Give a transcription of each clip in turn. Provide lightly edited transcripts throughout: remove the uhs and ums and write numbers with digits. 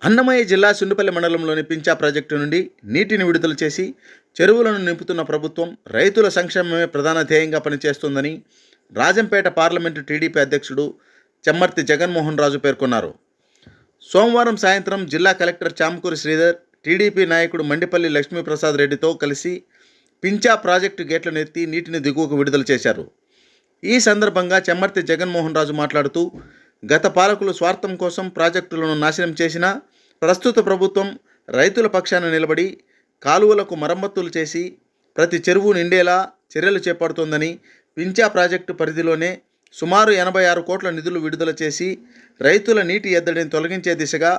అన్నమయ్య జిల్లా సుండిపల్లి మండలంలోని పించా ప్రాజెక్టు నుండి నీటిని విడుదల చేసి చెరువులను నింపుతున్న ప్రభుత్వం రైతుల సంక్షేమమే ప్రధాన ధ్యేయంగా పనిచేస్తుందని రాజంపేట పార్లమెంటు టీడీపీ అధ్యక్షుడు చెమ్మర్తి జగన్మోహన్ రాజు పేర్కొన్నారు. సోమవారం సాయంత్రం జిల్లా కలెక్టర్ చామకూరి శ్రీధర్, టీడీపీ నాయకుడు మండిపల్లి లక్ష్మీప్రసాద్ రెడ్డితో కలిసి పించా ప్రాజెక్టు గేట్లను ఎత్తి నీటిని దిగువకు విడుదల చేశారు. ఈ సందర్భంగా చెమ్మర్తి జగన్మోహన్ రాజు మాట్లాడుతూ, గత పాలకులు స్వార్థం కోసం ప్రాజెక్టులను నాశనం చేసినా ప్రస్తుత ప్రభుత్వం రైతుల పక్షాన నిలబడి కాలువలకు మరమ్మతులు చేసి ప్రతి చెరువు నిండేలా చర్యలు చేపడుతోందని, పించా ప్రాజెక్టు పరిధిలోనే సుమారు 86 కోట్ల నిధులు విడుదల చేసి రైతుల నీటి ఎద్దడిని తొలగించే దిశగా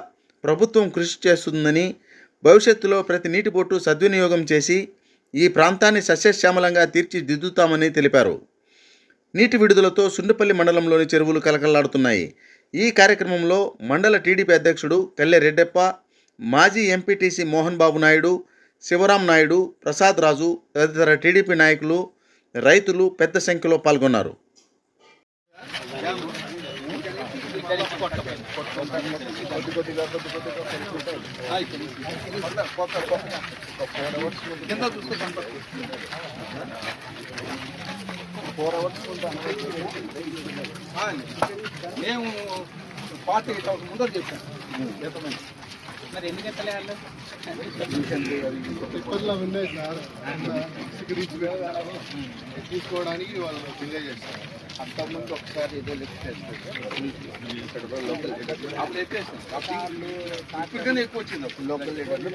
ప్రభుత్వం కృషి చేస్తుందని, భవిష్యత్తులో ప్రతి నీటి బొట్టు సద్వినియోగం చేసి ఈ ప్రాంతాన్ని సస్యశ్యామలంగా తీర్చిదిద్దుతామని తెలిపారు. నీటి విడుదలతో సుండిపల్లి మండలంలోని చెరువులు కలకల్లాడుతున్నాయి. ఈ కార్యక్రమంలో మండల టీడీపీ అధ్యక్షుడు కల్లె రెడ్డప్ప, మాజీ ఎంపీటీసీ మోహన్ బాబు నాయుడు, శివరాం నాయుడు, ప్రసాద్ రాజు తదితర టీడీపీ నాయకులు, రైతులు పెద్ద సంఖ్యలో పాల్గొన్నారు. మేము 48,000 ముందర చెప్పాను. మరి ఎందుకు ఎత్తలేదు? ఇప్పట్లో ఉన్నాయి సార్, తీసుకోవడానికి వాళ్ళు డిలే చేస్తారు. అంతకుముందు ఒకసారి ఏదో లెక్క అప్పుడు ఎత్తేస్తాం. అప్పుడు ఎక్కువ వచ్చింది. అప్పుడు లోకల్ లీడర్లు